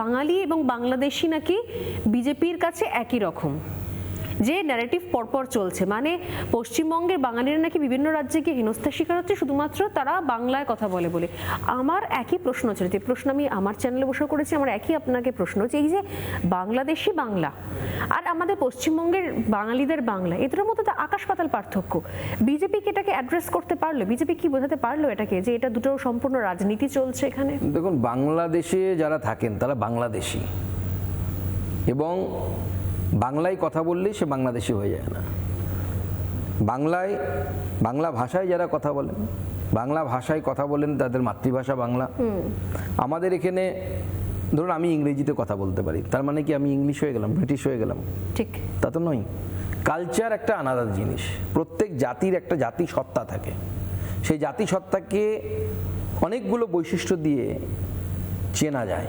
বাঙালি এবং বাংলাদেশি নাকি বিজেপির কাছে একই রকম, যে ন্যারেটিভ পরপর চলছে, মানে পশ্চিমবঙ্গের বাঙালিরা নাকি বিভিন্ন রাজ্যে গিয়ে হেনস্থার শিকার হচ্ছে শুধুমাত্র তারা বাংলায় কথা বলে বলে। আমার একই প্রশ্ন ছিল, যে প্রশ্ন আমি আমার চ্যানেলে বসে করেছি, আমার একই আপনাকে প্রশ্ন, যে এই যে বাংলাদেশি বাংলা আর আমাদের পশ্চিমবঙ্গের বাঙালিদের বাংলা, এদের মধ্যে তো আকাশ পাতাল পার্থক্য। বিজেপি কি এটাকে অ্যাড্রেস করতে পারলো? বিজেপি কি বোঝাতে পারলো এটাকে, যে এটা দুটো সম্পূর্ণ রাজনীতি চলছে এখানে? দেখুন, বাংলাদেশে যারা থাকেন তারা বাংলাদেশি, এবং বাংলায় কথা বললেই সে বাংলাদেশি হয়ে যায় না। বাংলা ভাষায় যারা কথা বলেন, বাংলা ভাষায় কথা বলেন, তাদের মাতৃভাষা বাংলা। আমাদের এখানে ধরুন আমি ইংরেজিতে কথা বলতে পারি, তার মানে কি আমি ইংলিশ হয়ে গেলাম, ব্রিটিশ হয়ে গেলাম? ঠিক তা তো নয়। কালচার একটা আলাদা জিনিস। প্রত্যেক জাতির একটা জাতিসত্তা থাকে, সেই জাতিসত্তাকে অনেকগুলো বৈশিষ্ট্য দিয়ে চেনা যায়।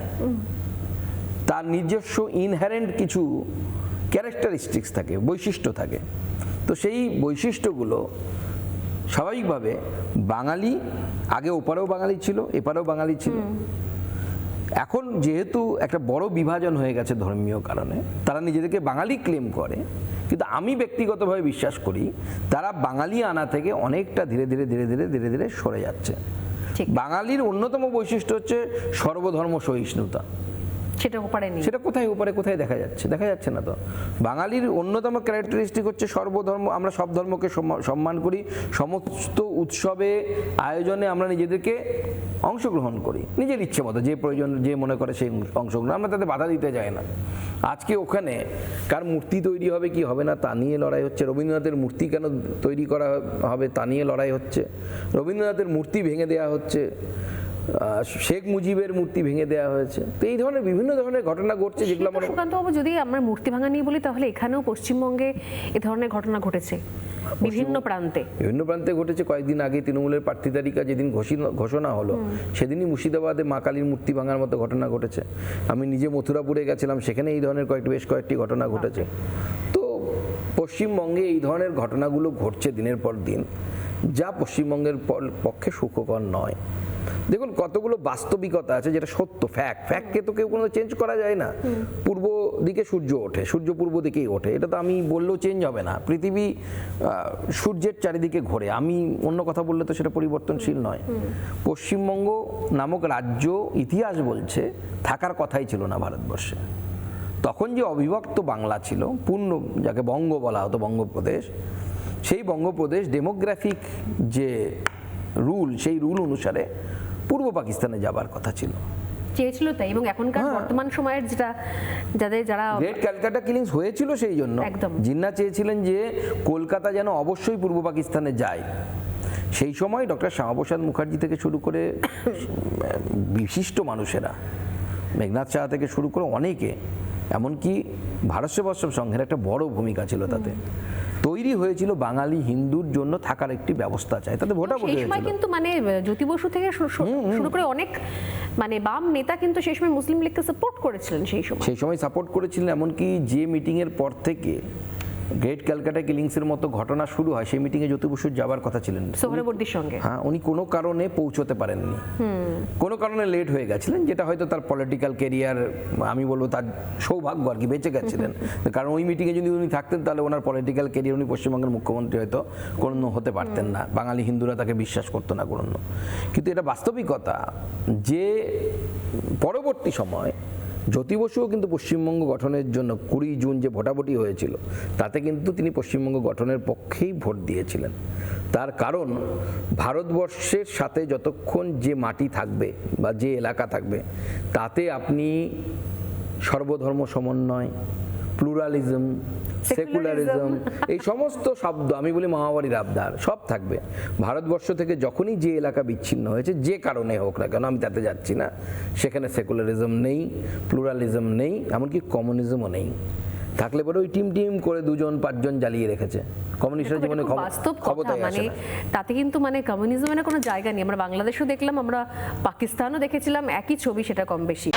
তার নিজস্ব ইনহেরেন্ট কিছু ক্যারেক্টারিস্টিক্স থাকে, বৈশিষ্ট্য থাকে। তো সেই বৈশিষ্ট্যগুলো স্বাভাবিকভাবে বাঙালি, আগে ওপারেও বাঙালি ছিল, এপারেও বাঙালি ছিল। এখন যেহেতু একটা বড় বিভাজন হয়ে গেছে ধর্মীয় কারণে, তারা নিজেদেরকে বাঙালি ক্লেম করে, কিন্তু আমি ব্যক্তিগতভাবে বিশ্বাস করি তারা বাঙালি আনা থেকে অনেকটা ধীরে ধীরে ধীরে ধীরে ধীরে ধীরে সরে যাচ্ছে। বাঙালির অন্যতম বৈশিষ্ট্য হচ্ছে সর্বধর্ম সহিষ্ণুতা। সেটা কোথায় ওপারে কোথায় দেখা যাচ্ছে? দেখা যাচ্ছে না তো। বাঙালির অন্যতম ক্যারেক্টারিস্টিক হচ্ছে সর্বধর্ম, আমরা সব ধর্মকে সম্মান করি, সমস্ত উৎসবে আয়োজনে আমরা নিজেদেরকে অংশগ্রহণ করি নিজের ইচ্ছে মতো, যে প্রয়োজন যে মনে করে সেই অংশগ্রহণ, আমরা তাতে বাধা দিতে যাই না। আজকে ওখানে কার মূর্তি তৈরি হবে কি হবে না তা নিয়ে লড়াই হচ্ছে, রবীন্দ্রনাথের মূর্তি কেন তৈরি করা হবে তা নিয়ে লড়াই হচ্ছে, রবীন্দ্রনাথের মূর্তি ভেঙে দেওয়া হচ্ছে, শেখ মুজিবের মূর্তি ভেঙে দেওয়া হয়েছে। তো এই ধরনের বিভিন্ন ধরনের ঘটনা ঘটছে, যেগুলো আমরা সুকান্তবাবু, যদি আমরা মূর্তি ভাঙা নিয়ে বলি, তাহলে এখানেও পশ্চিমবঙ্গে এ ধরনের ঘটনা ঘটেছে বিভিন্ন প্রান্তে ঘটেছে। কয়েকদিন আগে তৃণমূলের প্রার্থী তালিকা যেদিন ঘোষণা হলো, সেদিনই মুর্শিদাবাদে মা কালীর মূর্তি ভাঙার মতো ঘটনা ঘটেছে। আমি নিজে মথুরাপুরে গেছিলাম, সেখানে এই ধরনের বেশ কয়েকটি ঘটনা ঘটেছে। তো পশ্চিমবঙ্গে এই ধরনের ঘটনাগুলো ঘটছে দিনের পর দিন, যা পশ্চিমবঙ্গের পক্ষে সুখকর নয়। দেখুন, কতগুলো বাস্তবিকতা আছে যেটা সত্য, ফ্যাক্টকে তো কেউ কোনো চেঞ্জ করা যায় না। পূর্ব দিকে সূর্য ওঠে, সূর্য পূর্ব দিকেই ওঠে, এটা তো আমি বললেও চেঞ্জ হবে না। পৃথিবী সূর্যের চারিদিকে ঘোরে, আমি অন্য কথা বললে তো সেটা পরিবর্তনশীল নয়। পশ্চিমবঙ্গ নামক রাজ্য ইতিহাস বলছে থাকার কথাই ছিল না ভারতবর্ষে। তখন যে অবিভক্ত বাংলা ছিল, পূর্ণ যাকে বঙ্গ বলা হতো, বঙ্গপ্রদেশ, সেই বঙ্গপ্রদেশ ডেমোগ্রাফিক যে রুল, সেই রুল অনুসারে পূর্ব পাকিস্তানে যাবার কথা ছিল, চেয়েছিল তাই। এবং এখনকার বর্তমান সময়ের যারা গ্রেট ক্যালকাটা কিলিংস হয়েছিল, সেই জন্য জিন্নাহ চেয়েছিলেন যে কলকাতা যেন অবশ্যই পূর্ব পাকিস্তানে যায়। সেই সময় ডক্টর শ্যামাপ্রসাদ মুখার্জি থেকে শুরু করে বিশিষ্ট মানুষেরা, মেঘনাথ সাহা থেকে শুরু করে অনেকে, এমনকি ভারত সেবাশ্রম সংঘের একটা বড় ভূমিকা ছিল তাতে। তৈরি হয়েছিল বাঙালি হিন্দুর জন্য থাকার একটি ব্যবস্থা চাই, তাতে ভোটাভুটি হয়েছিল। সেই সময় কিন্তু মানে জ্যোতি বসু থেকে শুরু করে অনেক মানে বাম নেতা কিন্তু সেই সময় মুসলিম লীগকে সাপোর্ট করেছিলেন। সেই সময় সাপোর্ট করেছিলেন, এমনকি যে মিটিংয়ের পর থেকে গ্রেট ক্যালকাটা কিলিংসের মতো ঘটনা শুরু হয়, সেই মিটিংয়ে জ্যোতি বসুর যাবার কথা ছিলেন সোহরাবর্দীর সঙ্গে। হ্যাঁ, উনি কোনো কারণে পৌঁছতে পারেননি, কোনো কারণে লেট হয়ে গেছিলেন, যেটা হয়তো তার পলিটিক্যাল কেরিয়ার, আমি বলবো তার সৌভাগ্য আর কি, বেঁচে গেছিলেন। কারণ ওই মিটিংয়ে যদি উনি থাকতেন, তাহলে ওনার পলিটিক্যাল কেরিয়ার, উনি পশ্চিমবঙ্গের মুখ্যমন্ত্রী হয়তো কোনো হতে পারতেন না, বাঙালি হিন্দুরা তাকে বিশ্বাস করতো না কোনো। কিন্তু এটা বাস্তবিকতা যে পরবর্তী সময় জ্যোতি বসুও কিন্তু পশ্চিমবঙ্গ গঠনের জন্য 20 জুন যে ভোটাভুটি হয়েছিল, তাতে কিন্তু তিনি পশ্চিমবঙ্গ গঠনের পক্ষেই ভোট দিয়েছিলেন। তার কারণ, ভারতবর্ষের সাথে যতক্ষণ যে মাটি থাকবে বা যে এলাকা থাকবে, তাতে আপনি সর্বধর্ম সমন্বয়, প্লুরালিজম, সেকুলারিজম, এই সমস্ত শব্দ, আমি বলি মামাবাড়ির আবদার, সব থাকবে। ভারতবর্ষ থেকে যখনই যে এলাকা বিচ্ছিন্ন হয়েছে, যে কারণে হোক না কেন, আমি তাতে যাচ্ছি না, সেখানে সেকুলারিজম নেই, প্লুরালিজম নেই, এমনকি কমিউনিজমও নেই। থাকলে পরে ওই টিম করে 2-5 জ্বালিয়ে রেখেছে। কমিউনিস্টের জীবনে ক্ষমতায় আসে না। তাতে কিন্তু মানে কমিউনিজমের কোনো জায়গা নেই। আমরা বাংলাদেশও দেখলাম, আমরা পাকিস্তানও দেখেছিলাম, একই ছবি, সেটা কম বেশি।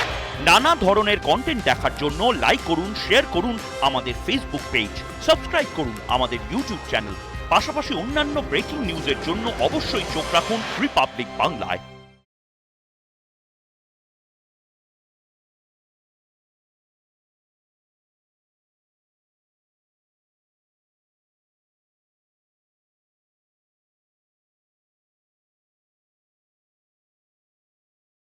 নানা ধরনের কন্টেন্ট দেখার জন্য লাইক করুন, শেয়ার করুন আমাদের ফেসবুক পেজ, সাবস্ক্রাইব করুন আমাদের ইউটিউব চ্যানেল। পাশাপাশি অন্যান্য ব্রেকিং নিউজের জন্য অবশ্যই চোখ রাখুন রিপাবলিক বাংলায়।